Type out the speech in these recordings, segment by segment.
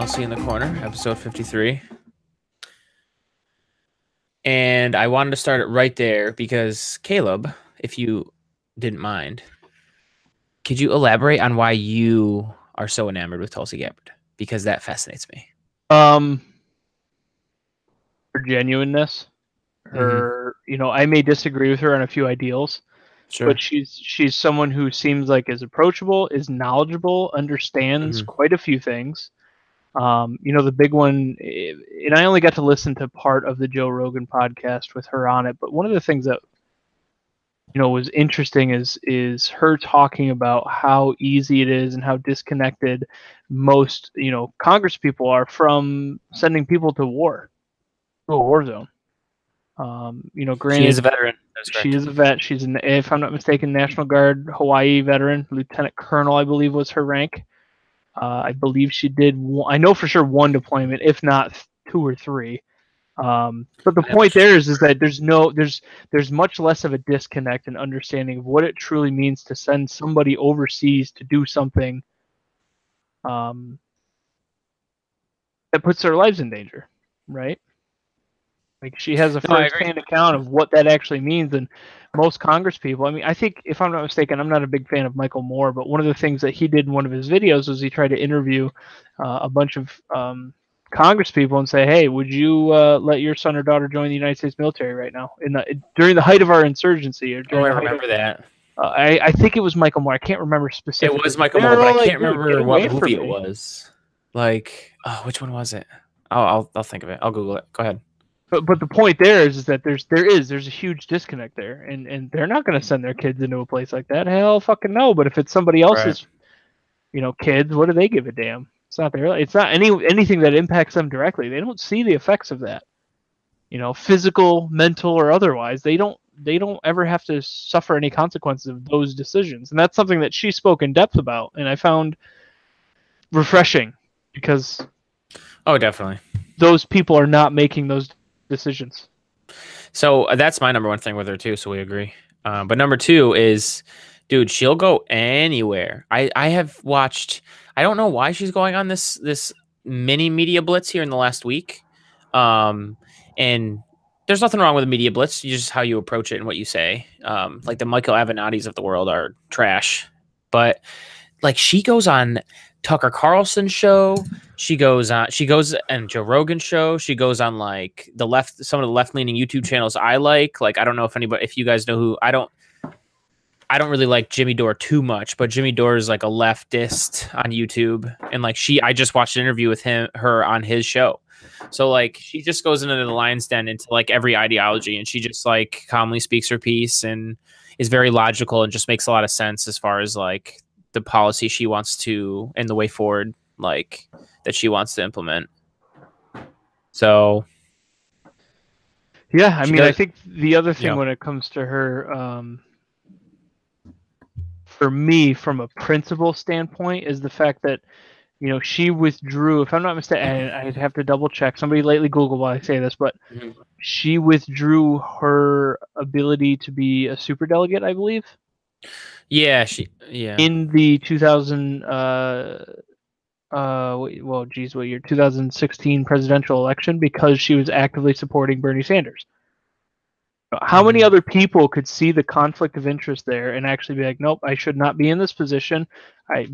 Chelsea in the Corner, episode 53. And I wanted to start it right there because, Caleb, if you didn't mind, could you elaborate on why you are so enamored with Tulsi Gabbard? Because that fascinates me. Her genuineness. Her, I may disagree with her on a few ideals, but she's someone who seems like is approachable, is knowledgeable, understands quite a few things. The big one, and I only got to listen to part of the Joe Rogan podcast with her on it, but one of the things that was interesting is her talking about how easy it is and how disconnected most Congress people are from sending people to war, to a war zone. Granted, she is a veteran. She is a vet. She's an, if I'm not mistaken, National Guard Hawaii veteran, Lieutenant Colonel, I believe was her rank. I believe she did I know for sure one deployment, if not 2 or 3. But the point there is that there's much less of a disconnect and understanding of what it truly means to send somebody overseas to do something that puts their lives in danger, right? Like, she has a first-hand account of what that actually means, and most Congress people, I think, if I'm not mistaken, I'm not a big fan of Michael Moore, but one of the things that he did in one of his videos was he tried to interview a bunch of Congress people and say, hey, would you let your son or daughter join the United States military right now during the height of our insurgency? I remember that. I think it was Michael Moore. I can't remember specifically. It was Michael Moore, but I can't remember what movie it was. Which one was it? I'll think of it. I'll Google it. Go ahead. But the point there is that there's a huge disconnect there, and they're not going to send their kids into a place like that. Hell, fucking no. But if it's somebody else's, kids, what do they give a damn? It's not their. It's not anything that impacts them directly. They don't see the effects of that. Physical, mental, or otherwise. They don't ever have to suffer any consequences of those decisions, and that's something that she spoke in depth about, and I found refreshing because. Oh, definitely. Those people are not making those decisions. So that's my number one thing with her too, so we agree. But number 2 is, dude, she'll go anywhere. I have watched, I don't know why she's going on this mini media blitz here in the last week. And there's nothing wrong with a media blitz, just how you approach it and what you say. Like the Michael Avenattis of the world are trash. But like, she goes on Tucker Carlson's show. She goes on Joe Rogan's show. She goes on like some of the left-leaning YouTube channels I like. Like, I don't know if you guys know who. I don't really like Jimmy Dore too much, but Jimmy Dore is like a leftist on YouTube, and like I just watched an interview with her on his show. So like, she just goes into the lion's den into like every ideology, and she just like calmly speaks her piece and is very logical and just makes a lot of sense as far as like the policy she wants to and the way forward, like, that she wants to implement. So yeah, I think the other thing when it comes to her, for me, from a principle standpoint, is the fact that she withdrew, if I'm not mistaken, I'd have to double check, somebody lately Google while I say this, but she withdrew her ability to be a superdelegate, I believe. Yeah, in the 2016 presidential election, because she was actively supporting Bernie Sanders. How many other people could see the conflict of interest there and actually be like, nope, I should not be in this position,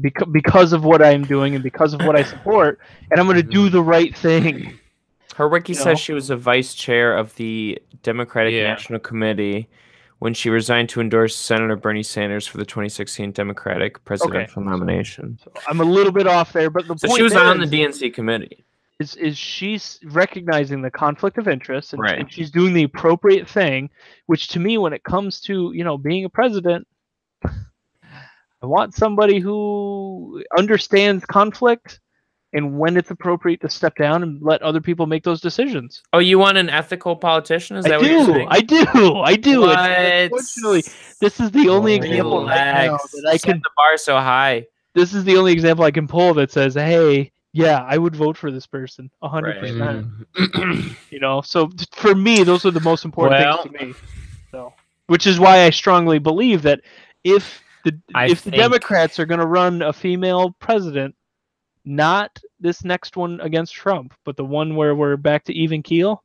because of what I'm doing and because of what I support, and I'm going to do the right thing. Her wiki says she was a vice chair of the Democratic National Committee when she resigned to endorse Senator Bernie Sanders for the 2016 Democratic presidential nomination. So I'm a little bit off there, but the point she was on the DNC committee. Is she's recognizing the conflict of interest, and she's doing the appropriate thing, which to me, when it comes to being a president, I want somebody who understands conflict and when it's appropriate to step down and let other people make those decisions. Oh, you want an ethical politician? Is that what you're saying? I do. Unfortunately, this is the only example that I can. The bar so high. This is the only example I can pull that says, "Hey, yeah, I would vote for this person 100%." So for me, those are the most important things to me. So, which is why I strongly believe that if the Democrats are going to run a female president, not this next one against Trump, but the one where we're back to even keel.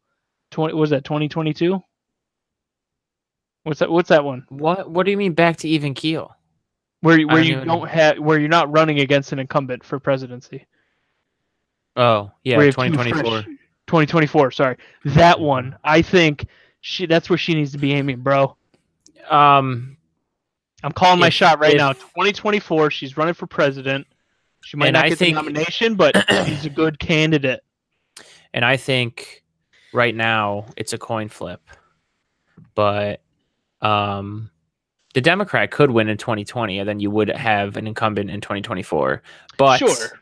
Was that 2022? What's that one? What do you mean back to even keel? Where you're not running against an incumbent for presidency. Oh, yeah, 2024. 2024, sorry. That one, I think that's where she needs to be aiming, bro. I'm calling my shot right now. 2024, she's running for president. She might not get the nomination, but she's a good candidate. And I think right now it's a coin flip. But the Democrat could win in 2020, and then you would have an incumbent in 2024. But sure.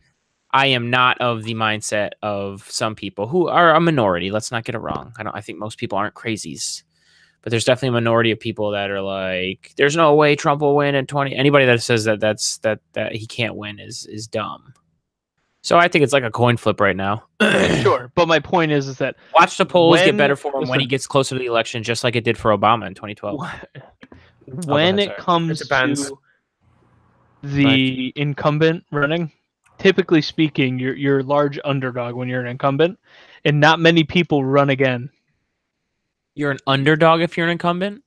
I am not of the mindset of some people who are a minority. Let's not get it wrong. I think most people aren't crazies. But there's definitely a minority of people that are like, there's no way Trump will win in 20. Anybody that says that he can't win is dumb. So I think it's like a coin flip right now. Sure, but my point is that watch the polls get better for him when he gets closer to the election, just like it did for Obama in 2012. When it comes to the incumbent running, typically speaking, you're a large underdog when you're an incumbent, and not many people run again. You're an underdog if you're an incumbent?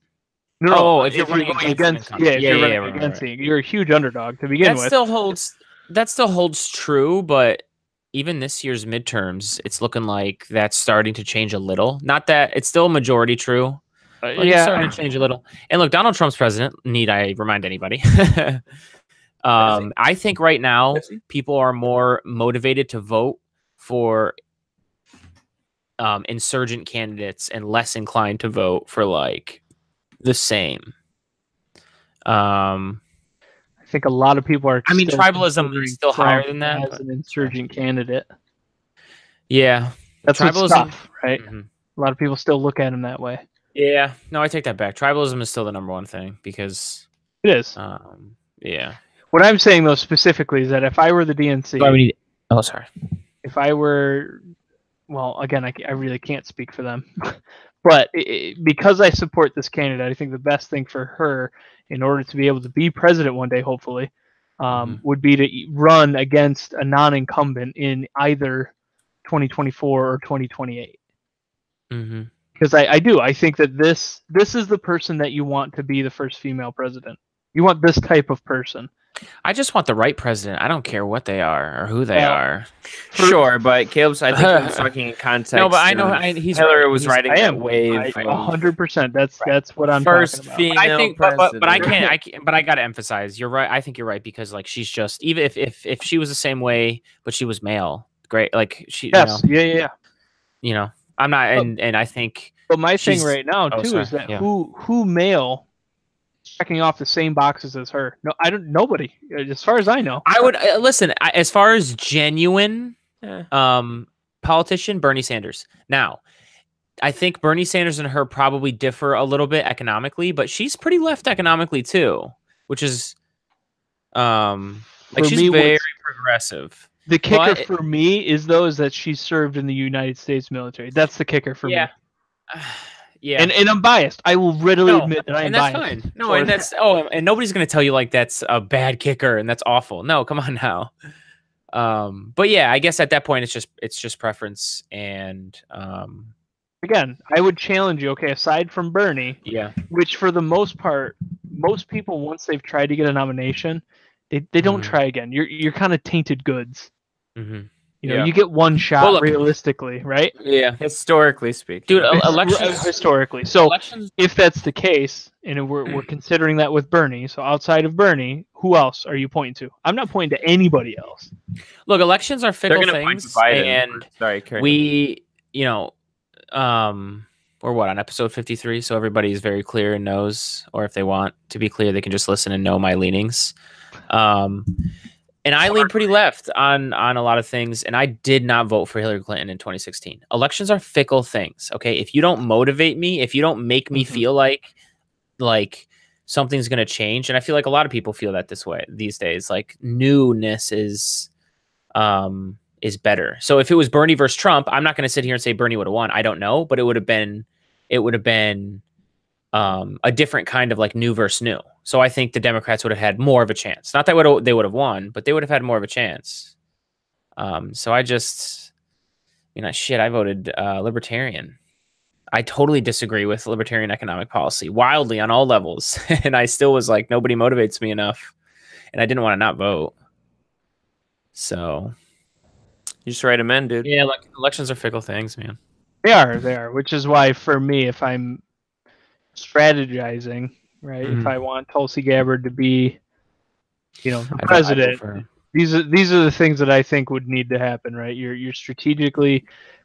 No, if you're running against, you're a huge underdog to begin with. That still holds true, but even this year's midterms, it's looking like that's starting to change a little. Not that it's still majority true. It's starting to change a little. And look, Donald Trump's president. Need I remind anybody? I think right now people are more motivated to vote for insurgent candidates and less inclined to vote for like the same. I think a lot of people are. I mean, tribalism is still higher than that as an insurgent candidate. Yeah, that's tribalism, tough, right? Mm-hmm. A lot of people still look at him that way. Yeah, no, I take that back. Tribalism is still the number one thing because it is. Yeah. What I'm saying though specifically is that if I were the DNC, if I were. Well, again, I really can't speak for them. But because I support this candidate, I think the best thing for her, in order to be able to be president one day, hopefully, would be to run against a non-incumbent in either 2024 or 2028. Mm-hmm. Because I think that this is the person that you want to be the first female president. You want this type of person. I just want the right president. I don't care what they are or who they are. Sure, but Caleb's, I think he was talking in context. No, but I know Hillary was riding that wave. 100%. That's what I'm first talking about. Female president. But I can't. But I got to emphasize. You're right. I think you're right because like she's just even if she was the same way, but she was male. Great. Like she. Yes. You know, yeah. You know, I'm not, and I think. But my thing right now too is that who male. Checking off the same boxes as her. No, nobody, as far as I know. I would listen, as far as genuine politician, Bernie Sanders. Now, I think Bernie Sanders and her probably differ a little bit economically, but she's pretty left economically too, which is she's very progressive. The kicker for me is that she served in the United States military. That's the kicker for me. Yeah, and I'm biased. I will readily admit that I'm biased. And that's fine. No, and that's and nobody's gonna tell you like that's a bad kicker and that's awful. No, come on now. But yeah, I guess at that point it's just preference and again, I would challenge you. Okay, aside from Bernie, which for the most part, most people once they've tried to get a nomination, they don't try again. You're kind of tainted goods. Mm-hmm. You know, you get one shot realistically, right? Yeah, historically speaking, dude. Elections historically. So if that's the case, and we're considering that with Bernie, so outside of Bernie, who else are you pointing to? I'm not pointing to anybody else. Look, elections are fickle things, and we, we're on episode 53, so everybody is very clear and knows, or if they want to be clear, they can just listen and know my leanings. And I lean pretty left on a lot of things, and I did not vote for Hillary Clinton in 2016. Elections are fickle things, okay? If you don't motivate me, if you don't make me feel like something's going to change, and I feel like a lot of people feel that this way these days, like newness is better. So if it was Bernie versus Trump, I'm not going to sit here and say Bernie would have won. I don't know, but it would have been a different kind of like new versus new. So I think the Democrats would have had more of a chance. Not that they would have won, but they would have had more of a chance. So I just, I voted Libertarian. I totally disagree with libertarian economic policy wildly on all levels. And I still was like, nobody motivates me enough. And I didn't want to not vote. So you just write them in, dude. Yeah, like elections are fickle things, man. They are, which is why for me, if I'm strategizing, right, if I want Tulsi Gabbard to be, the president, these are the things that I think would need to happen, right? You're strategically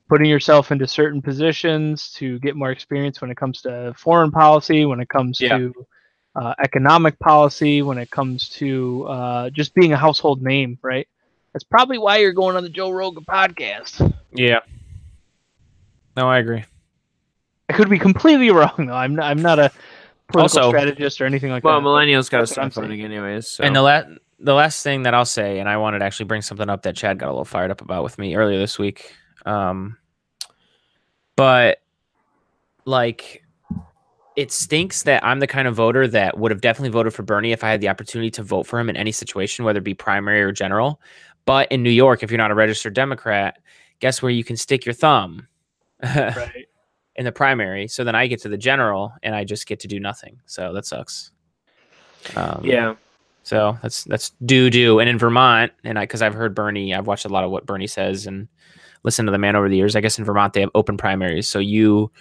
putting yourself into certain positions to get more experience when it comes to foreign policy, when it comes to economic policy, when it comes to just being a household name, right? That's probably why you're going on the Joe Rogan podcast. Yeah. No, I agree. I could be completely wrong, though. I'm not a political strategist or anything like that. Well, millennials got to start voting anyways. So. And the last thing that I'll say, and I wanted to actually bring something up that Chad got a little fired up about with me earlier this week. But like, it stinks that I'm the kind of voter that would have definitely voted for Bernie if I had the opportunity to vote for him in any situation, whether it be primary or general. But in New York, if you're not a registered Democrat, guess where you can stick your thumb? Right. In the primary. So then I get to the general and I just get to do nothing. So that sucks. Yeah. So that's doo. And in Vermont, and because I've heard Bernie, I've watched a lot of what Bernie says and listened to the man over the years. I guess in Vermont they have open primaries, so you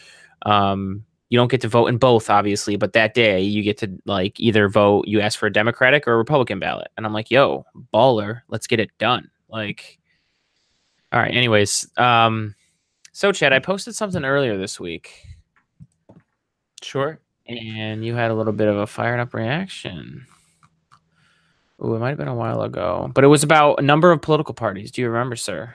don't get to vote in both, obviously, but that day you get to like either vote. You ask for a Democratic or a Republican ballot, and I'm like, yo, baller, let's get it done. Like, all right. Anyways, so Chad, I posted something earlier this week. Sure. And you had a little bit of a fired up reaction. Oh, it might have been a while ago, but it was about a number of political parties. Do you remember, sir?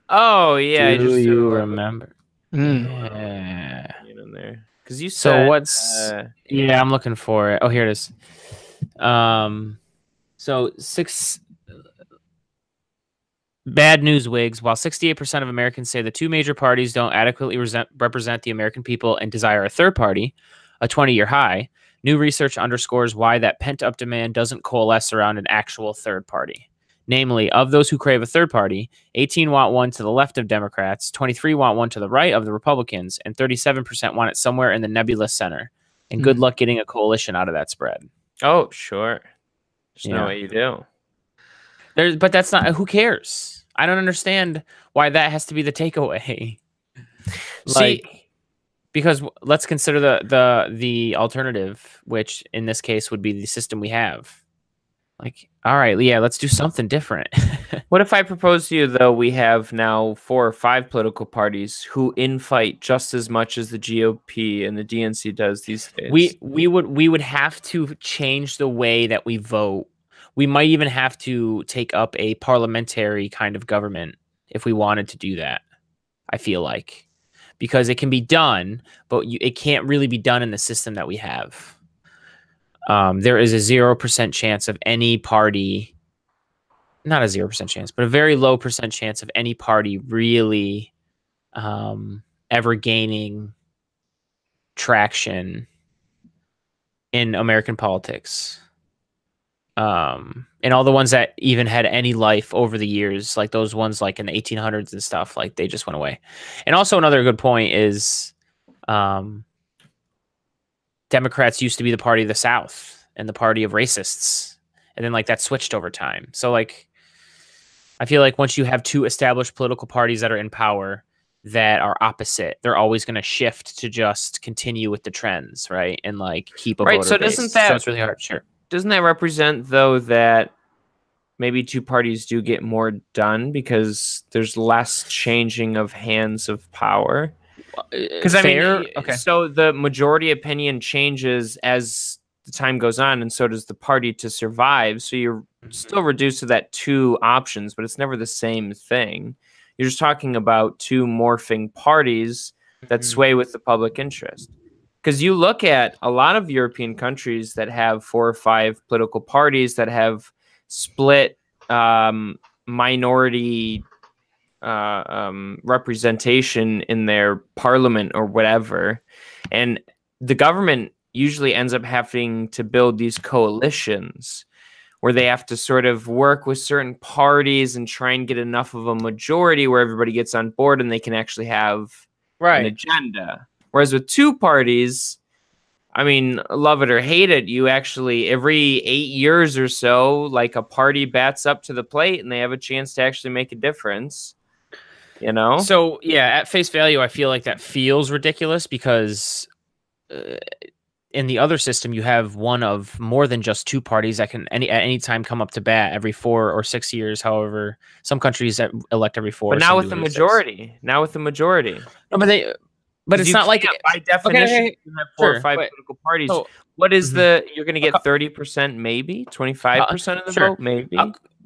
Oh yeah, Do you remember? Yeah. In there, because you said. So what's? Yeah, I'm looking for it. Oh, here it is. So 6 bad news, Whigs. While 68% of Americans say the two major parties don't adequately represent the American people and desire a third party, a 20-year high, new research underscores why that pent-up demand doesn't coalesce around an actual third party. Namely, of those who crave a third party, 18 want one to the left of Democrats, 23 want one to the right of the Republicans, and 37% want it somewhere in the nebulous center. And good luck getting a coalition out of that spread. Oh, sure. There's no way you do. But that's not. Who cares? I don't understand why that has to be the takeaway. Because let's consider the alternative, which in this case would be the system we have. Like, all right, yeah, let's do something different. What if I propose to you, though, we have now 4 or 5 political parties who infight just as much as the GOP and the DNC does these days? We would have to change the way that we vote. We might even have to take up a parliamentary kind of government if we wanted to do that, I feel like. Because it can be done, but it can't really be done in the system that we have. There is a 0% chance of any party, not a 0% chance, but a very low % chance of any party really ever gaining traction in American politics. And all the ones that even had any life over the years, like those ones like in the 1800s and stuff, like they just went away. And also another good point is Democrats used to be the party of the South and the party of racists. And then like that switched over time. So like, I feel like once you have 2 established political parties that are in power that are opposite, they're always going to shift to just continue with the trends, right? And like keep a voter base. Doesn't that, so it's really hard. Sure. Doesn't that represent, though, that maybe 2 parties do get more done because there's less changing of hands of power? Because I mean, so the majority opinion changes as the time goes on, and so does the party to survive. So you're still reduced to that 2 options, but it's never the same thing. You're just talking about 2 morphing parties that sway with the public interest. Because you look at a lot of European countries that have 4 or 5 political parties that have split minority representation in their parliament or whatever. And the government usually ends up having to build these coalitions where they have to sort of work with certain parties and try and get enough of a majority where everybody gets on board and they can actually have an agenda. Whereas with two parties, I mean, love it or hate it, you actually, every 8 years or so, like a party bats up to the plate and they have a chance to actually make a difference. You know? So, yeah, at face value, I feel like that feels ridiculous because in the other system, you have one of more than just two parties that can at any time come up to bat every 4 or 6 years. However, some countries that elect every 4. But now with the majority. 6. Now with the majority. No, but it's not like by definition you have 4 or 5 political parties. So, what is you're going to get 30% maybe, 25% of the vote maybe.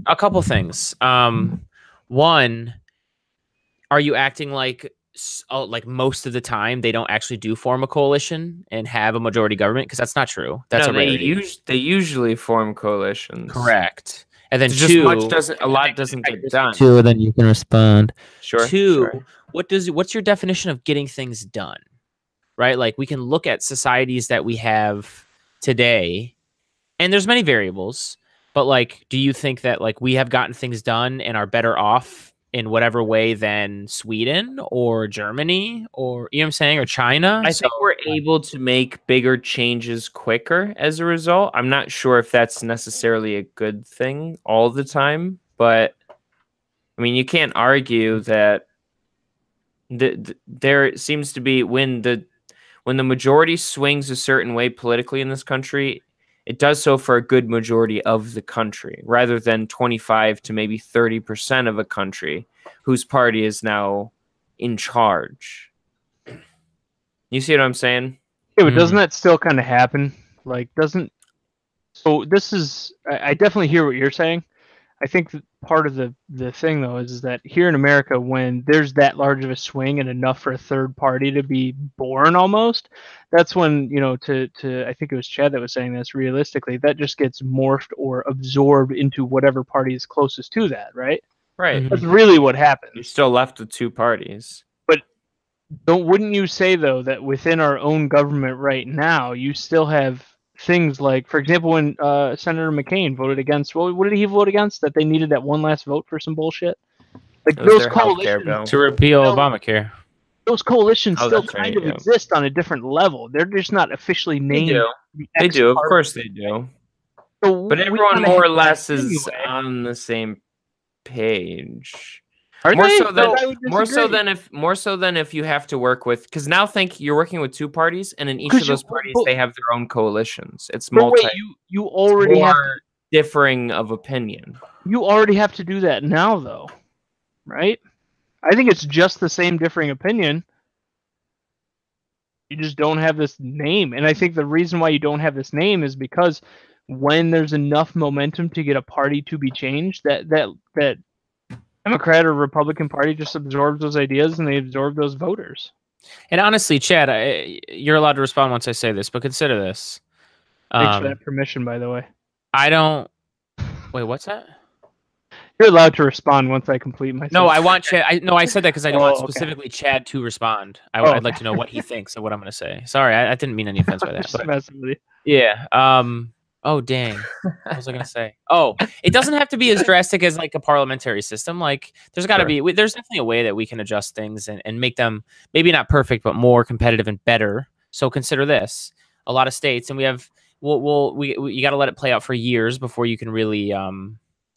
A couple things. One, are you acting like most of the time they don't actually do form a coalition and have a majority government? Because that's not true. That's they usually form coalitions. Correct. And then a lot doesn't get done. Two, then you can respond. Sure. Two, what's your definition of getting things done? Right? Like we can look at societies that we have today, and there's many variables, but like, do you think that like we have gotten things done and are better off in whatever way than Sweden or Germany or, you know what I'm saying, or China? I think we're able to make bigger changes quicker as a result. I'm not sure if that's necessarily a good thing all the time, but I mean, you can't argue that there seems to be when the majority swings a certain way politically in this country, it does so for a good majority of the country, rather than 25 to maybe 30% of a country whose party is now in charge. You see what I'm saying? Yeah, but doesn't that still kind of happen? Like, so this is, I definitely hear what you're saying. I think that part of the thing, though, is that here in America, when there's that large of a swing and enough for a third party to be born almost, that's when, you know, I think it was Chad that was saying this, realistically, that just gets morphed or absorbed into whatever party is closest to that, right? Right. That's really what happens. You're still left with two parties. But wouldn't you say, though, that within our own government right now, you still have things like, for example, when Senator McCain voted against, what did he vote against? That they needed that one last vote for some bullshit? Like those coalitions to repeal Obamacare. Those coalitions still kind of exist on a different level. They're just not officially named. They do. Of course they do. So but everyone more or less is on the same page. More so than if you have to work with, because now think you're working with two parties, and in each of those parties they have their own coalitions. It's you already have differing of opinion. You already have to do that now, though, right? I think it's just the same differing opinion. You just don't have this name, and I think the reason why you don't have this name is because when there's enough momentum to get a party to be changed, that Democrat or Republican Party just absorbs those ideas and they absorb those voters. And honestly, Chad, you're allowed to respond once I say this, but consider this. Thanks for that permission, by the way. I don't... Wait, what's that? You're allowed to respond once I complete my... No, I want Chad... I said that because I don't want specifically Chad to respond. I'd like to know what he thinks of what I'm going to say. Sorry, I didn't mean any offense by that. But, yeah. Oh, dang. What was I going to say? Oh, it doesn't have to be as drastic as like a parliamentary system. Like there's got to be, there's definitely a way that we can adjust things and make them maybe not perfect, but more competitive and better. So consider this, a lot of states, and we have, you got to let it play out for years before you can really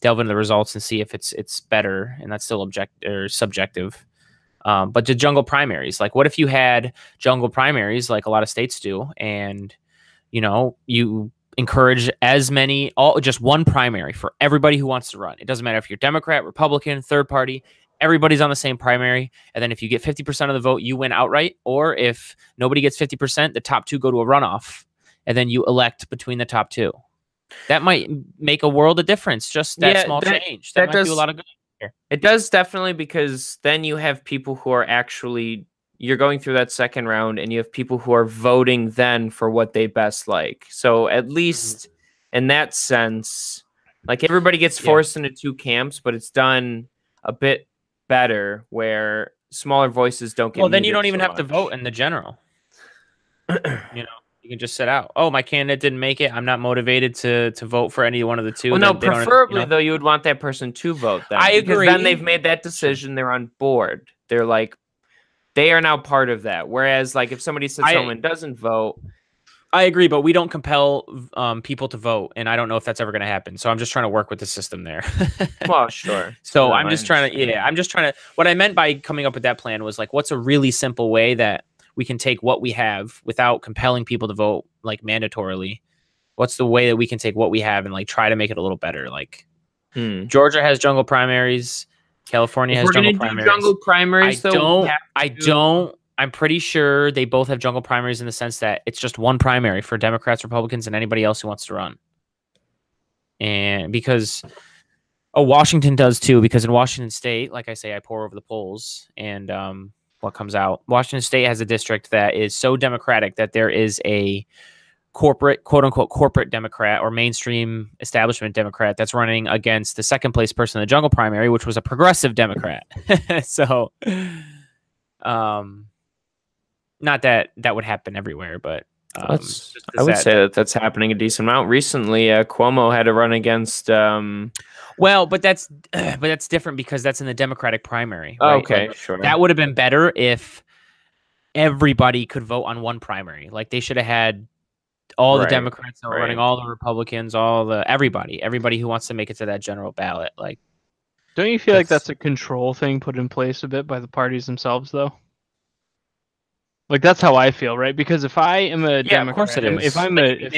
delve into the results and see if it's better. And that's still subjective. But the jungle primaries, like what if you had jungle primaries like a lot of states do, and you know, you encourage just one primary for everybody who wants to run. It doesn't matter if you're Democrat, Republican, third party, everybody's on the same primary. And then if you get 50% of the vote, you win outright. Or if nobody gets 50%, the top two go to a runoff, and then you elect between the top two. That might make a world of difference. Just that small change. That might do a lot of good here. It does definitely, because then you have people who are actually, you're going through that second round and you have people who are voting then for what they best like. So at least in that sense, like everybody gets forced into two camps, but it's done a bit better where smaller voices don't get. Well, then you don't even have to vote in the general. You know, You can just sit out. Oh, my candidate didn't make it. I'm not motivated to vote for any one of the two. Well, no, preferably though, you would want that person to vote. Then I agree. Because then they've made that decision. They're on board. They're like, they are now part of that. Whereas, like, if somebody sits home and doesn't vote, I agree, but we don't compel people to vote, and I don't know if that's ever going to happen. So I'm just trying to work with the system there. Well, sure. So I'm just trying to. What I meant by coming up with that plan was like, what's a really simple way that we can take what we have without compelling people to vote like mandatorily? What's the way that we can take what we have and like try to make it a little better? Like Georgia has jungle primaries, California has jungle primaries. Jungle primaries. I don't. I'm pretty sure they both have jungle primaries in the sense that it's just one primary for Democrats, Republicans, and anybody else who wants to run. And because Washington does too, because in Washington State, like I say, I pour over the polls and what comes out. Washington State has a district that is so Democratic that there is a corporate, quote unquote, corporate Democrat or mainstream establishment Democrat that's running against the second place person in the jungle primary, which was a progressive Democrat. So, not that that would happen everywhere, but I would say that's happening a decent amount. Recently, Cuomo had to run against. Well, but that's different because that's in the Democratic primary. Right? Okay, like, sure. That would have been better if everybody could vote on one primary. Like they should have had all the Democrats that were running, all the Republicans, everybody who wants to make it to that general ballot. Like, don't you feel like that's a control thing put in place a bit by the parties themselves, though? Like that's how I feel, right? Because if I am a Democrat, of course it is. if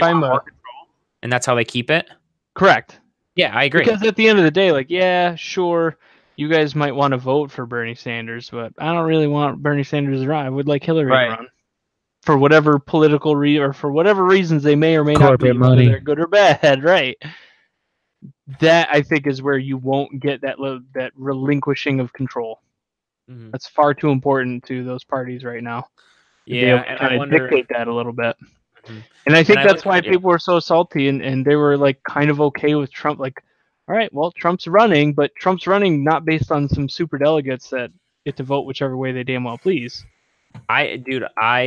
I'm a, and that's how they keep it. Correct. Yeah, I agree. Because at the end of the day, like, yeah, sure, you guys might want to vote for Bernie Sanders, but I don't really want Bernie Sanders to run. I would like Hillary to run for whatever political or for whatever reasons they may or may not be, whether they're good or bad, right? That I think is where you won't get that relinquishing of control. Mm-hmm. That's far too important to those parties right now. Yeah, and kind of dictate that a little bit. Mm-hmm. And I think that's why people were so salty and they were like kind of okay with Trump. Like, all right, well, Trump's running, but Trump's running not based on some super delegates that get to vote whichever way they damn well please. I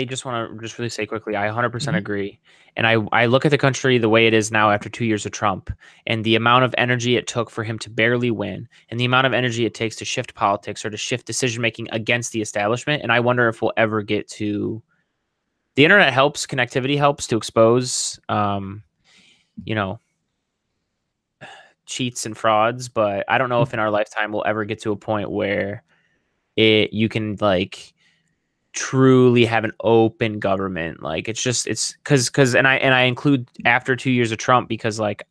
just want to really say quickly, I 100% agree. And I look at the country the way it is now after 2 years of Trump and the amount of energy it took for him to barely win and the amount of energy it takes to shift politics or to shift decision-making against the establishment. And I wonder if we'll ever get to the internet helps, connectivity helps to expose, cheats and frauds. But I don't know if in our lifetime we'll ever get to a point where you can like truly have an open government. Like it's because and I include after 2 years of Trump because like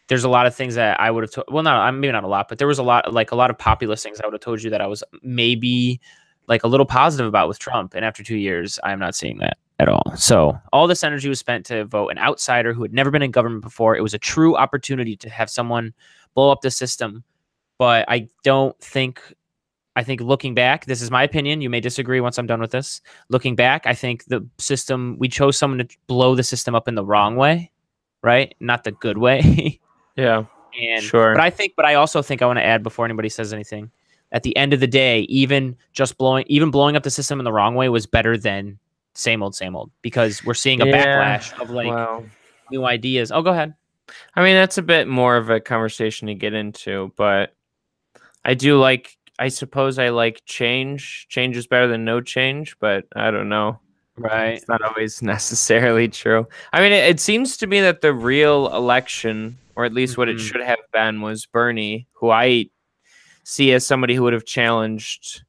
there's a lot of things that I would have maybe not a lot, but there was a lot of populist things I would have told you that I was maybe like a little positive about with Trump, and after 2 years I'm not seeing that at all. So all this energy was spent to vote an outsider who had never been in government before. It was a true opportunity to have someone blow up the system, but I think looking back, this is my opinion. You may disagree once I'm done with this. Looking back, I think we chose someone to blow the system up in the wrong way, right? Not the good way. Yeah. And sure. But I also think I want to add before anybody says anything. At the end of the day, even blowing up the system in the wrong way was better than same old, because we're seeing a backlash of like new ideas. Oh, go ahead. I mean, that's a bit more of a conversation to get into, but I suppose I like change. Change is better than no change, but I don't know. Right. It's not always necessarily true. I mean, it seems to me that the real election, or at least what it should have been, was Bernie, who I see as somebody who would have challenged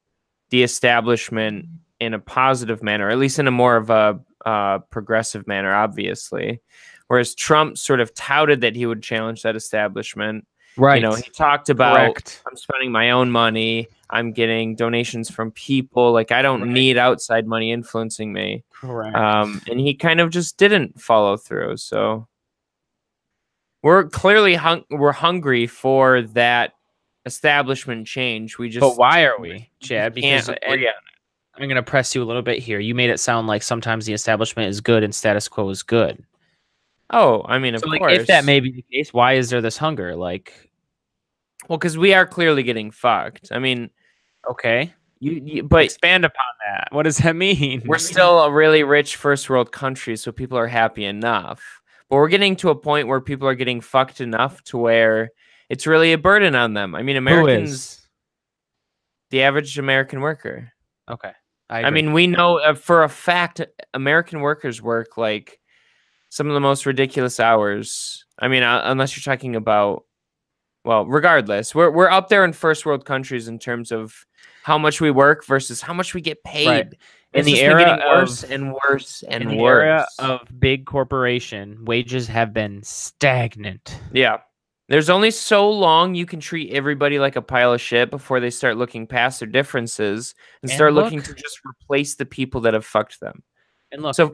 the establishment in a positive manner, or at least in a more of a progressive manner, obviously. Whereas Trump sort of touted that he would challenge that establishment. Right. He talked about, I'm spending my own money. I'm getting donations from people. Like, I don't need outside money influencing me. Correct. And he kind of just didn't follow through. So we're clearly we're hungry for that establishment change. But why are we, Chad? Because I'm going to press you a little bit here. You made it sound like sometimes the establishment is good and status quo is good. Oh, I mean, of course. If that may be the case, why is there this hunger? Like, well, because we are clearly getting fucked. I mean, okay, but expand upon that. What does that mean? We're still a really rich first world country, so people are happy enough. But we're getting to a point where people are getting fucked enough to where it's really a burden on them. I mean, Americans, the average American worker. Okay. I mean, we know for a fact American workers work like some of the most ridiculous hours. I mean, unless you're talking about, well, regardless, we're up there in first world countries in terms of how much we work versus how much we get paid. Right. In the era of worse and worse and worse. Era of big corporation, wages have been stagnant. Yeah. There's only so long you can treat everybody like a pile of shit before they start looking past their differences and start looking to just replace the people that have fucked them. And look, so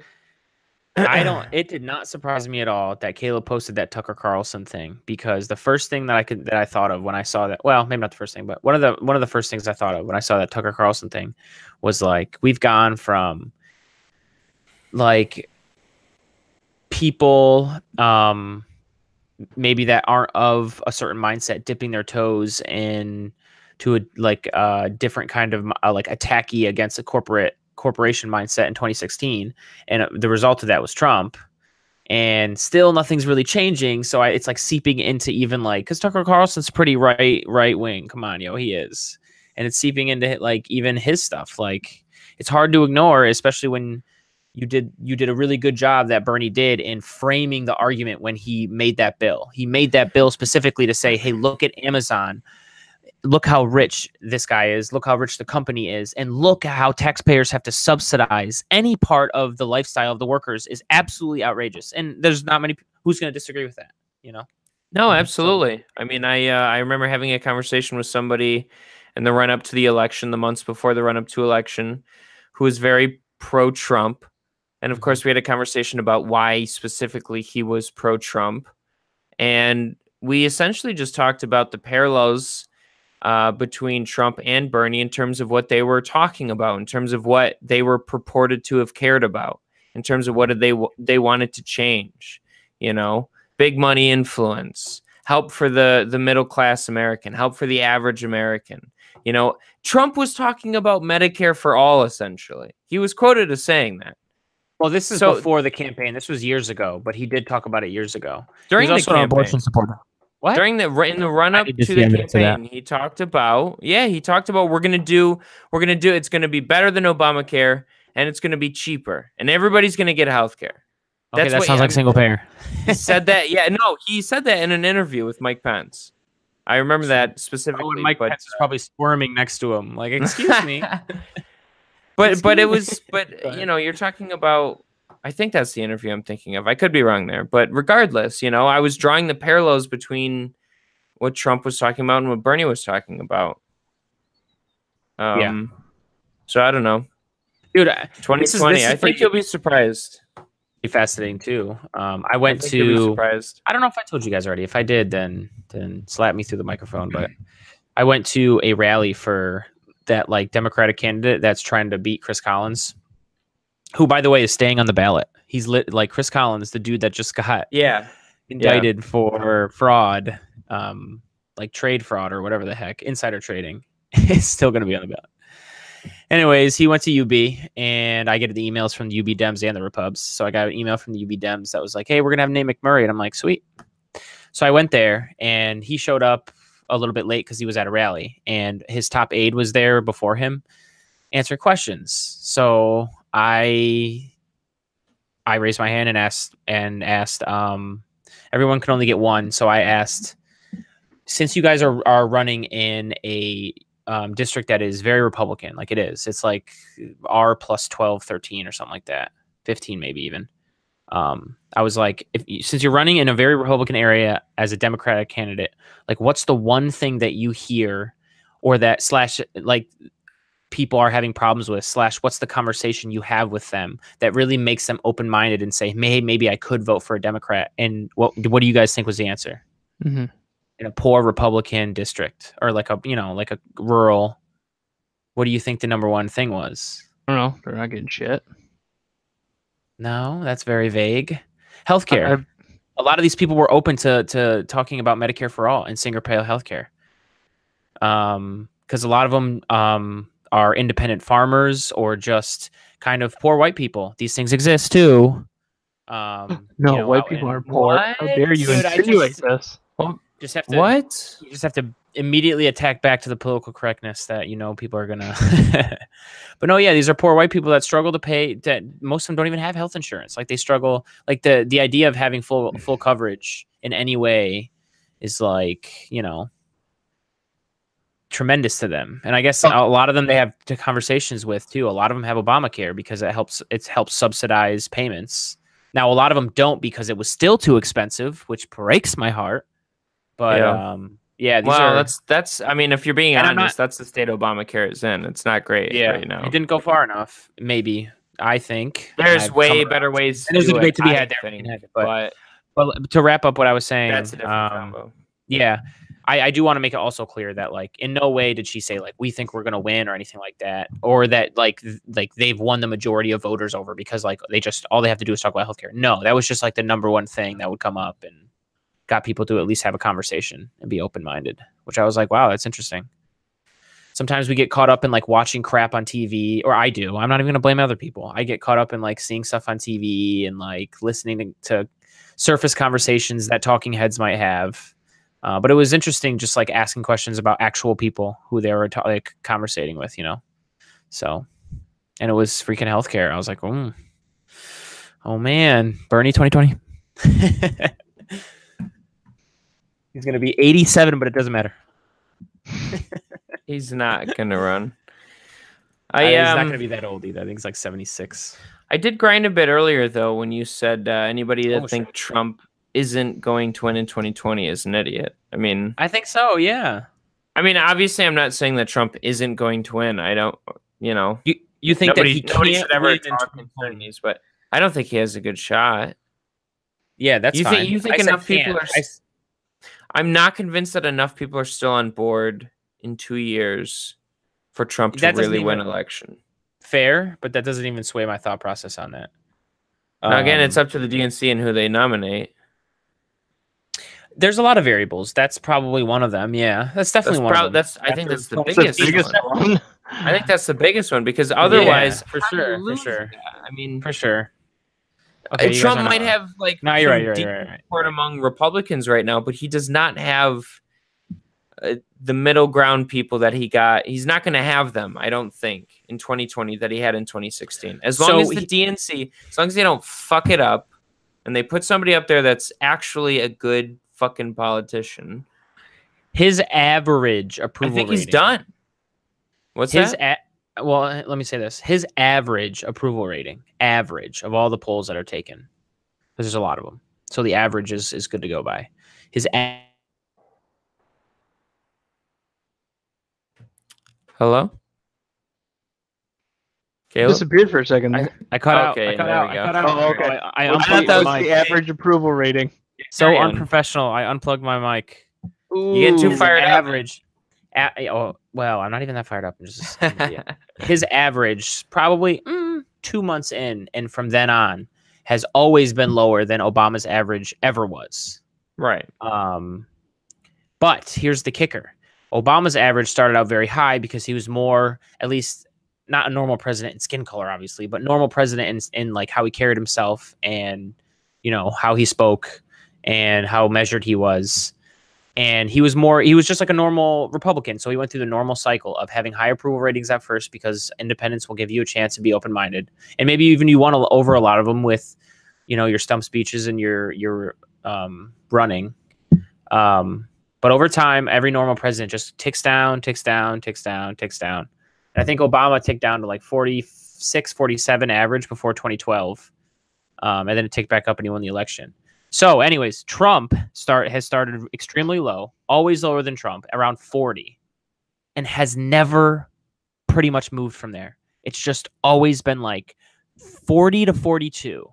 it did not surprise me at all that Caleb posted that Tucker Carlson thing, because the first thing that I thought of when I saw that, well, maybe not the first thing, but one of the first things I thought of when I saw that Tucker Carlson thing was like, we've gone from like people maybe that aren't of a certain mindset dipping their toes in to a different kind of like attacky against a corporation mindset in 2016, and the result of that was Trump, and still nothing's really changing. So it's like seeping into even like, because Tucker Carlson's pretty right wing, come on, he is, and it's seeping into like even his stuff. Like, it's hard to ignore, especially when you did a really good job that Bernie did in framing the argument when he made that bill. He made that bill specifically to say, hey, look at Amazon. Look how rich this guy is. Look how rich the company is. And look at how taxpayers have to subsidize any part of the lifestyle of the workers is absolutely outrageous. And there's not many who's going to disagree with that, No, absolutely. So, I mean, I remember having a conversation with somebody in the run up to the election, the months before the run up to election, who was very pro-Trump. And of course, we had a conversation about why specifically he was pro-Trump. And we essentially just talked about the parallels between Trump and Bernie in terms of what they were talking about, in terms of what they were purported to have cared about, in terms of what they wanted to change. Big money influence, help for the middle-class American, help for the average American. Trump was talking about Medicare for all, essentially. He was quoted as saying that. Well, this is before the campaign. This was years ago, but he did talk about it years ago. During the campaign, abortion supporter. What? In the run up to the campaign, he talked about we're gonna do it's gonna be better than Obamacare, and it's gonna be cheaper, and everybody's gonna get healthcare. Okay, that sounds like single payer. He said that. Yeah, no, he said that in an interview with Mike Pence. I remember that specifically. And Mike Pence is probably squirming next to him, like, excuse me. But you're talking about, I think that's the interview I'm thinking of. I could be wrong there, but regardless, I was drawing the parallels between what Trump was talking about and what Bernie was talking about. So I don't know, dude. 2020. I think you'll be surprised. Be fascinating too. I went to. I don't know if I told you guys already. If I did, then slap me through the microphone. But I went to a rally for that like Democratic candidate that's trying to beat Chris Collins, who, by the way, is staying on the ballot. He's like Chris Collins, the dude that just got indicted for fraud, like trade fraud or whatever the heck, insider trading, is still going to be on the ballot. Anyways, he went to UB, and I get the emails from the UB Dems and the Repubs. So I got an email from the UB Dems that was like, hey, we're going to have Nate McMurray. And I'm like, sweet. So I went there, and he showed up a little bit late because he was at a rally, and his top aide was there before him answering questions. So I raised my hand and asked everyone can only get one. So I asked, since you guys are running in a district that is very Republican, like it is, it's like R plus 12, 13 or something like that, 15 maybe even. I was like, since you're running in a very Republican area as a Democratic candidate, like, what's the one thing that you hear, or that like people are having problems with, what's the conversation you have with them that really makes them open-minded and say, maybe I could vote for a Democrat? And what do you guys think was the answer? Mm-hmm. In a poor Republican district, or like a rural, what do you think the number one thing was? I don't know. They're not getting shit. No, that's very vague. Healthcare. A lot of these people were open to talking about Medicare for all and single payer healthcare. Because a lot of them are independent farmers or just kind of poor white people. These things exist too. No, white people are poor. What? How dare you insinuate this? Well, just have to. What? You just have to immediately attack back to the political correctness that people are gonna. But no, yeah, these are poor white people that struggle to pay. That most of them don't even have health insurance. Like they struggle. Like the idea of having full coverage in any way is like tremendous to them. And I guess a lot of them they have conversations with too. A lot of them have Obamacare because it helps subsidize payments. Now a lot of them don't because it was still too expensive, which breaks my heart. But yeah, that's I mean, if you're being honest, that's the state Obamacare is in. It's not great. Yeah, right now. It didn't go far enough. Maybe I think there's way better ways. There's a debate to be had there. But to wrap up what I was saying, that's a different combo. Yeah, I do want to make it also clear that like in no way did she say like we think we're gonna win or anything like that, or that like they've won the majority of voters over because like all they have to do is talk about healthcare. No, that was just like the number one thing that would come up and got people to at least have a conversation and be open-minded, which I was like, wow, that's interesting. Sometimes we get caught up in like watching crap on TV, or I do. I'm not even gonna blame other people. I get caught up in like seeing stuff on TV and like listening to surface conversations that talking heads might have. But it was interesting just like asking questions about actual people who they were like conversating with, So, and it was freaking healthcare. I was like, oh man, Bernie 2020. He's going to be 87, but it doesn't matter. He's not going to run. He's not going to be that old either. I think he's like 76. I did grind a bit earlier, though, when you said anybody that thinks Trump isn't going to win in 2020 is an idiot. I mean, I think so, yeah. I mean, obviously, I'm not saying that Trump isn't going to win. I don't, You think nobody should ever talk in 2020s, but I don't think he has a good shot. Yeah, that's fine. You think enough people are... I'm not convinced that enough people are still on board in 2 years for Trump to really win an election. Fair, but that doesn't even sway my thought process on that. Now, again, it's up to the DNC and who they nominate. There's a lot of variables. That's probably one of them. Yeah, that's definitely one of them. I think that's the biggest one. I think that's the biggest one because otherwise, for sure. I mean, for sure. Okay, Trump might have like you're right. Support among Republicans right now, but he does not have the middle ground people that he got. He's not going to have them, I don't think, in 2020 that he had in 2016. As long as the DNC, as long as they don't fuck it up, and they put somebody up there that's actually a good fucking politician. His average approval I think he's done. What's that? Well, let me say this. His average approval rating, average of all the polls that are taken, because there's a lot of them. So the average is good to go by. Hello? Caleb? Disappeared for a second. I cut out. Okay, I cut out. Oh, okay. I thought that was the average approval rating. So unprofessional. I unplugged my mic. Ooh, you get too fired up. Average. Well, I'm not even that fired up. His average, probably 2 months in, and from then on, has always been lower than Obama's average ever was. Right. But here's the kicker. Obama's average started out very high because he was more, at least not a normal president in skin color, obviously, but normal president in like how he carried himself and, how he spoke and how measured he was. And he was just like a normal Republican. So he went through the normal cycle of having high approval ratings at first because independents will give you a chance to be open-minded. And maybe even you won over a lot of them with, your stump speeches and your running. But over time, every normal president just ticks down. And I think Obama ticked down to like 46, 47 average before 2012. And then it ticked back up and he won the election. So anyways, Trump has started extremely low, always lower than Trump, around 40, and has never pretty much moved from there. It's just always been like 40 to 42.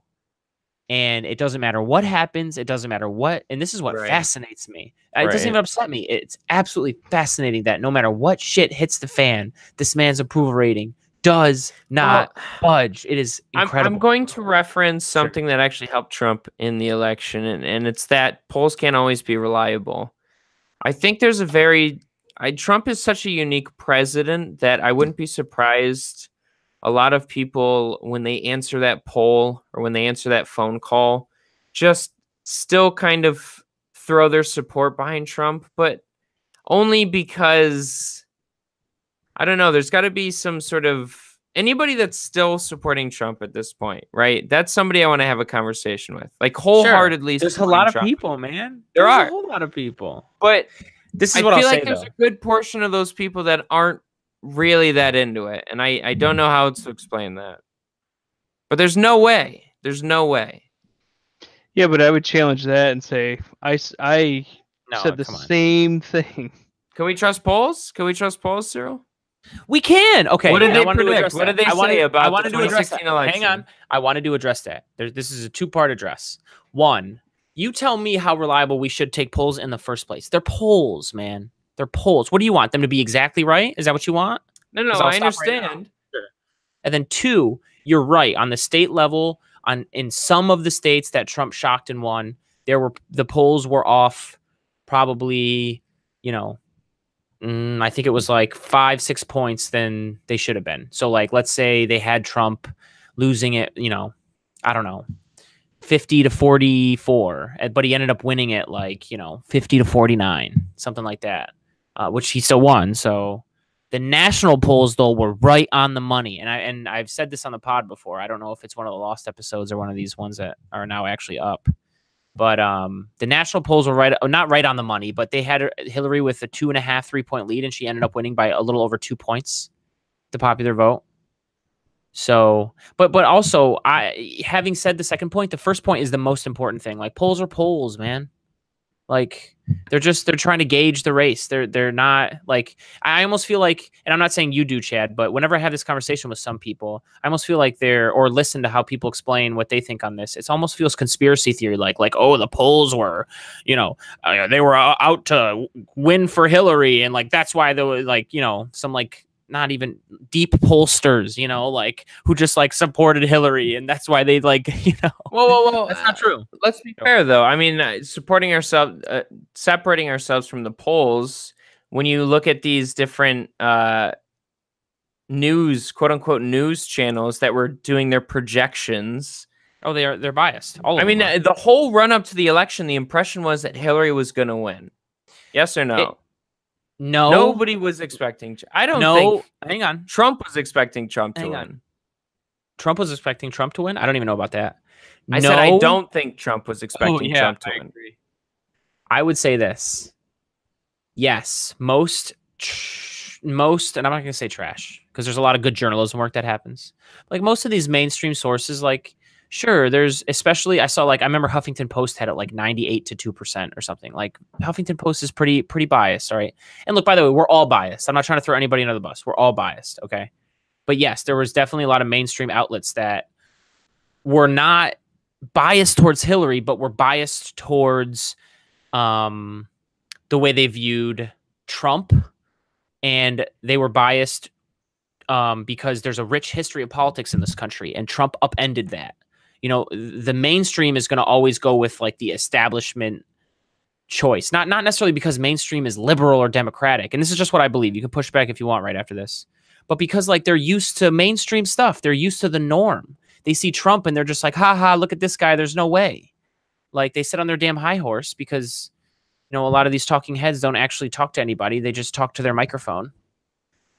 And it doesn't matter what happens. It doesn't matter what. And this is what fascinates me. It doesn't even upset me. It's absolutely fascinating that no matter what shit hits the fan, this man's approval rating does not budge. It is incredible. I'm going to reference something that actually helped Trump in the election, and it's that polls can't always be reliable. I think there's a very Trump is such a unique president that I wouldn't be surprised. A lot of people, when they answer that poll or when they answer that phone call, just still kind of throw their support behind Trump, but only because, I don't know, there's got to be some sort of, anybody that's still supporting Trump at this point, right? That's somebody I want to have a conversation with, like wholeheartedly. Sure. There's a lot of people, man. There's a whole lot of people. But this is what I'll say, there's a good portion of those people that aren't really that into it, and I don't know how to explain that. But there's no way. There's no way. Yeah, but I would challenge that and say I said the same thing. Can we trust polls? Can we trust polls, Cyril? We can. Okay. What did they predict? What did they say about the 2016 election? Hang on. I wanted to address that. This is a two-part address. One, you tell me how reliable we should take polls in the first place. They're polls, man. They're polls. What do you want? Them to be exactly right? Is that what you want? No, I understand. Right. Sure. And then two, you're right. On the state level, in some of the states that Trump shocked and won, the polls were off probably, I think it was like 5-6 points than they should have been. So like, let's say they had Trump losing it, I don't know, 50-44, but he ended up winning it like, 50-49, something like that, which he still won. So the national polls, though, were right on the money. And I've said this on the pod before. I don't know if it's one of the lost episodes or one of these ones that are now actually up. But the national polls were not right on the money, but they had Hillary with a 2.5, 3-point lead, and she ended up winning by a little over 2 points, the popular vote. So, but also, having said the second point, the first point is the most important thing. Like, polls are polls, man. Like, they're trying to gauge the race. They're not like, I almost feel like, and I'm not saying you do, Chad, but whenever I have this conversation with some people, I almost feel like or listen to how people explain what they think on this. It almost feels conspiracy theory, like, oh, the polls were, they were out to win for Hillary. And like, that's why there was like, some like, not even deep pollsters, like who just like supported Hillary, and that's why they like, Well, that's not true. Let's be fair, though. I mean, separating ourselves from the polls. When you look at these different news, quote unquote, news channels that were doing their projections, they're biased. The whole run up to the election, the impression was that Hillary was going to win. Yes or no? No, nobody was expecting. I don't think. Hang on. Trump was expecting Trump to win. Trump was expecting Trump to win? I don't even know about that. I said I don't think Trump was expecting Trump to win. Agree. I would say this. Yes, most, and I'm not going to say trash, because there's a lot of good journalism work that happens. Like, most of these mainstream sources, like, sure, there's, especially, I remember Huffington Post had it like 98-2% or something. Like, Huffington Post is pretty biased, all right? And look, by the way, we're all biased. I'm not trying to throw anybody under the bus. We're all biased, okay? But yes, there was definitely a lot of mainstream outlets that were not biased towards Hillary, but were biased towards the way they viewed Trump. And they were biased because there's a rich history of politics in this country, and Trump upended that. The mainstream is going to always go with like the establishment choice, not necessarily because mainstream is liberal or democratic. And this is just what I believe. You can push back if you want right after this, but because like they're used to mainstream stuff, they're used to the norm. They see Trump and they're just like, ha, look at this guy. There's no way. Like, they sit on their damn high horse because, a lot of these talking heads don't actually talk to anybody. They just talk to their microphone,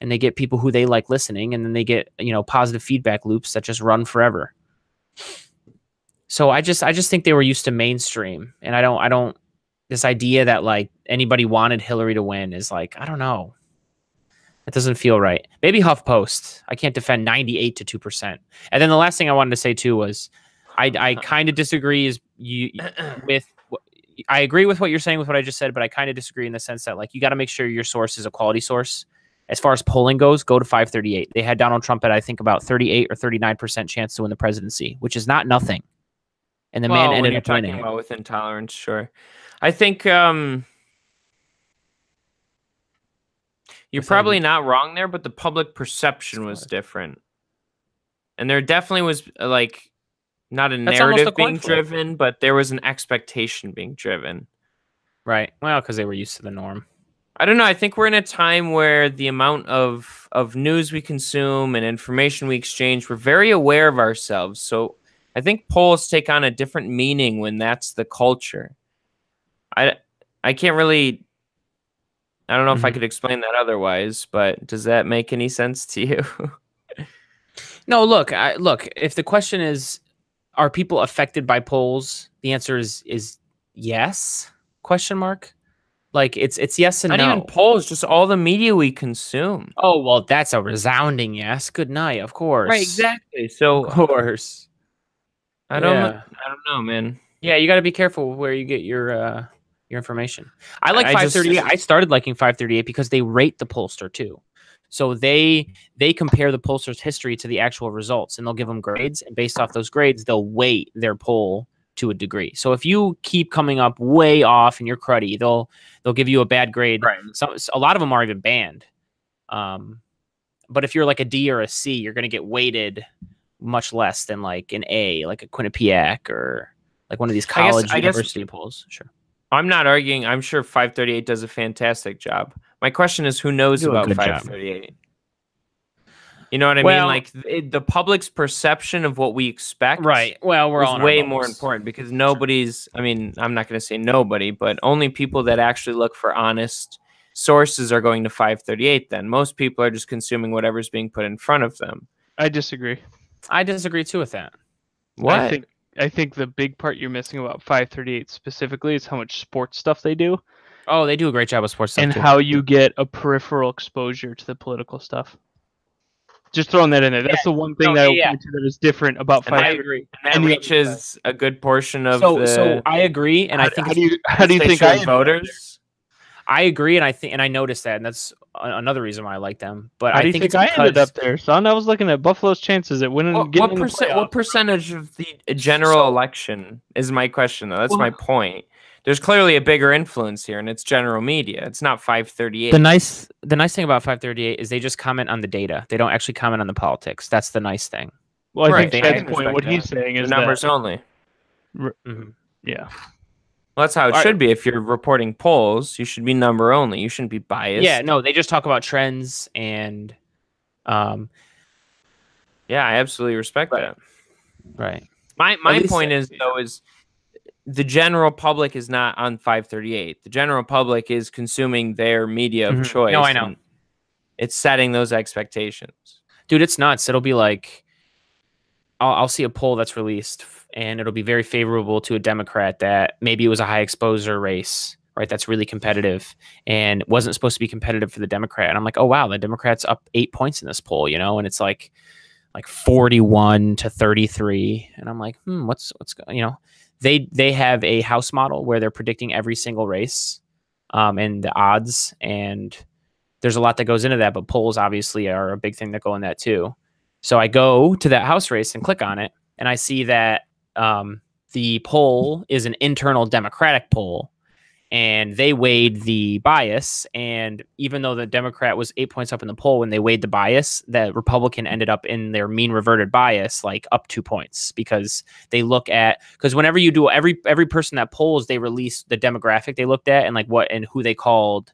and they get people who they like listening. And then they get, positive feedback loops that just run forever. So I just think they were used to mainstream, and I don't this idea that like anybody wanted Hillary to win is like, I don't know. It doesn't feel right. Maybe HuffPost. I can't defend 98-2%. And then the last thing I wanted to say too was I kind of disagree I agree with what you're saying with what I just said, but I kind of disagree in the sense that like you got to make sure your source is a quality source. As far as polling goes, go to 538. They had Donald Trump at, I think, about 38 or 39% chance to win the presidency, which is not nothing. And the man ended up winning. About with intolerance, sure. I think you're probably not wrong there, but the public perception was different. And there definitely was like not a narrative being driven, but there was an expectation being driven. Right. Well, because they were used to the norm. I don't know. I think we're in a time where the amount of news we consume and information we exchange, we're very aware of ourselves. So I think polls take on a different meaning when that's the culture. I can't really. I don't know if I could explain that otherwise, but does that make any sense to you? No, look. If the question is, are people affected by polls? The answer is yes. Question mark. Like it's yes and Not no. even polls, just all the media we consume. Oh well, that's a resounding yes. Good night, of course. Right, exactly. So of course. I don't know, man. Yeah, you got to be careful where you get your information. I like 538. I started liking 538 because they rate the pollster too. So they compare the pollster's history to the actual results, and they'll give them grades, and based off those grades, they'll weight their poll to a degree. So if you keep coming up way off and you're cruddy, they'll give you a bad grade. Right. A lot of them are even banned. But if you're like a D or a C, you're going to get weighted much less than like an A, like a Quinnipiac or like one of these college university polls. Sure. I'm not arguing. I'm sure 538 does a fantastic job. My question is, who knows about 538? You know what I mean? Like the public's perception of what we expect, right? Well, we're all way more important because nobody's. I mean, I'm not going to say nobody, but only people that actually look for honest sources are going to 538. Then most people are just consuming whatever's being put in front of them. I disagree. I disagree too with that. What? I think the big part you're missing about 538 specifically is how much sports stuff they do. Oh, they do a great job with sports stuff and too. how you get a peripheral exposure to the political stuff. Just throwing that in there. That's the one thing that is different about 538. I agree. And that reaches a good portion of So I agree, and I think how do you think voters? I agree, and I noticed that, and that's another reason why I like them. But I think I ended up there, son. I was looking at Buffalo's chances at winning. What percentage of the general election is my question, though? That's my point. There's clearly a bigger influence here, and it's general media. It's not 538. The nice thing about 538 is they just comment on the data. They don't actually comment on the politics. That's the nice thing. Well, I think Chad's point, what he's saying is numbers only. Yeah. Well, that's how it should be. If you're reporting polls, you should be number only. You shouldn't be biased. Yeah, no, they just talk about trends and yeah, I absolutely respect that. Right. My point is the general public is not on 538. The general public is consuming their media of choice. No, I know. It's setting those expectations. Dude, it's nuts. It'll be like I'll see a poll that's released and it'll be very favorable to a Democrat that maybe it was a high exposure race, right? That's really competitive and wasn't supposed to be competitive for the Democrat. And I'm like, oh wow, the Democrat's up 8 points in this poll, you know? And it's like 41 to 33. And I'm like, what's going, you know? They have a house model where they're predicting every single race and the odds, and there's a lot that goes into that, but polls obviously are a big thing that go in that too. So I go to that house race and click on it, and I see that the poll is an internal Democratic poll, and they weighed the bias. And even though the Democrat was 8 points up in the poll, when they weighed the bias, the Republican ended up in their mean reverted bias, like up 2 points, because they look at, because whenever you do every person that polls, they release the demographic they looked at and like what and who they called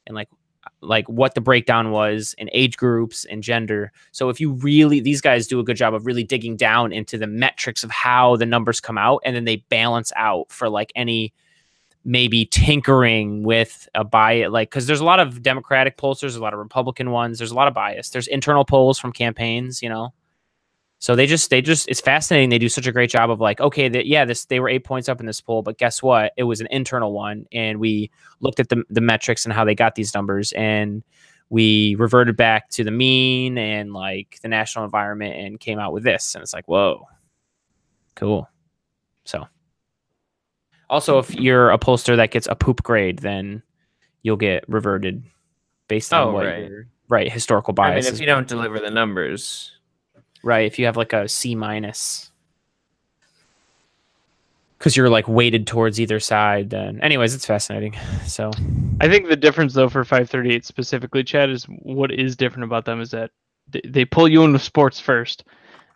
and like what the breakdown was in age groups and gender. So if you really, these guys do a good job of really digging down into the metrics of how the numbers come out, and then they balance out for like any maybe tinkering with a bias, like, because there's a lot of Democratic pollsters, a lot of Republican ones. There's a lot of bias. There's internal polls from campaigns, you know. So they just it's fascinating. They do such a great job of like, okay, they were 8 points up in this poll, but guess what? It was an internal one, and we looked at the metrics and how they got these numbers, and we reverted back to the mean and like the national environment and came out with this, and it's like, whoa, cool. So. Also, if you're a pollster that gets a poop grade, then you'll get reverted based on what historical bias. I mean, if you don't deliver the numbers, right? If you have like a C-, because you're like weighted towards either side, then anyways, it's fascinating. So I think the difference though for 538 specifically, Chad, is what is different about them is that they pull you into sports first.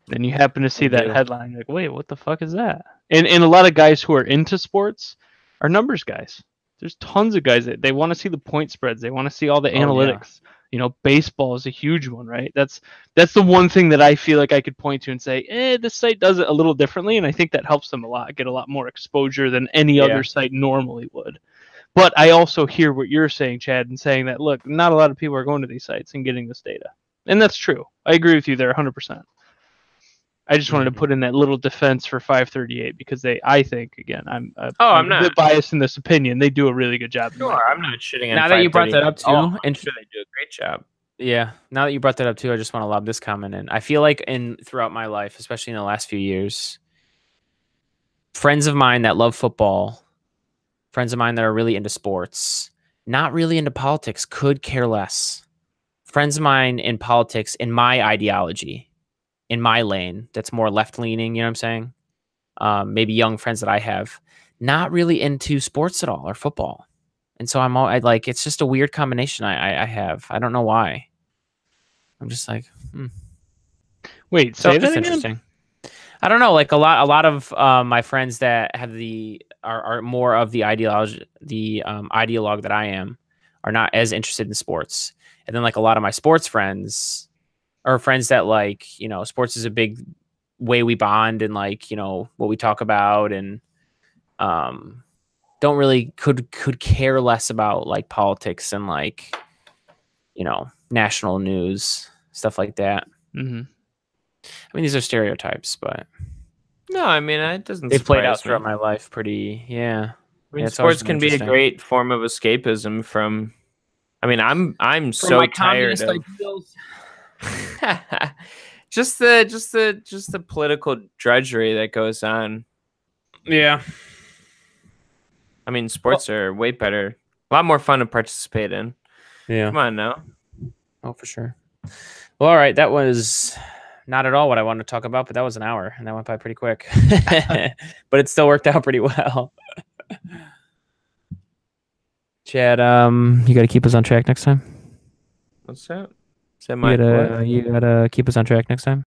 Then you happen to see that headline, like, wait, what the fuck is that? And a lot of guys who are into sports are numbers guys. There's tons of guys that they want to see the point spreads. They want to see all the analytics. Yeah. You know, baseball is a huge one, right? That's the one thing that I feel like I could point to and say, this site does it a little differently, and I think that helps them a lot, get a lot more exposure than any other site normally would. But I also hear what you're saying, Chad, and saying that, look, not a lot of people are going to these sites and getting this data. And that's true. I agree with you there 100%. I just wanted to put in that little defense for 538 because I think, again, I'm not a bit biased in this opinion. They do a really good job. Sure, I'm not shitting on now that you brought that up too. I'm sure they do a great job. Yeah. Now that you brought that up too, I just want to lob this comment in. I feel like throughout my life, especially in the last few years, friends of mine that love football, friends of mine that are really into sports, not really into politics, could care less. Friends of mine in politics, in my ideology, in my lane, that's more left-leaning, you know what I'm saying? Maybe young friends that I have, not really into sports at all or football. And so I like, it's just a weird combination I have. I don't know why. I'm just like, Wait, say that again? Interesting. I don't know. Like a lot of my friends that have are more of the ideologue that I am are not as interested in sports. And then like a lot of my sports friends are friends that like, you know, sports is a big way we bond and like, you know, what we talk about and don't really could care less about like politics and like, you know, national news, stuff like that. Mm-hmm. I mean, these are stereotypes, but no, I mean, it doesn't. They've played out throughout my life pretty, yeah. I mean, sports can be a great form of escapism from. I mean, I'm so tired of just the political drudgery that goes on. Yeah. I mean, sports are way better, a lot more fun to participate in. Yeah. Come on now. Oh, for sure. Well, all right. That was not at all what I wanted to talk about, but that was an hour and that went by pretty quick. But it still worked out pretty well. Chad, you got to keep us on track next time. What's that? You gotta keep us on track next time.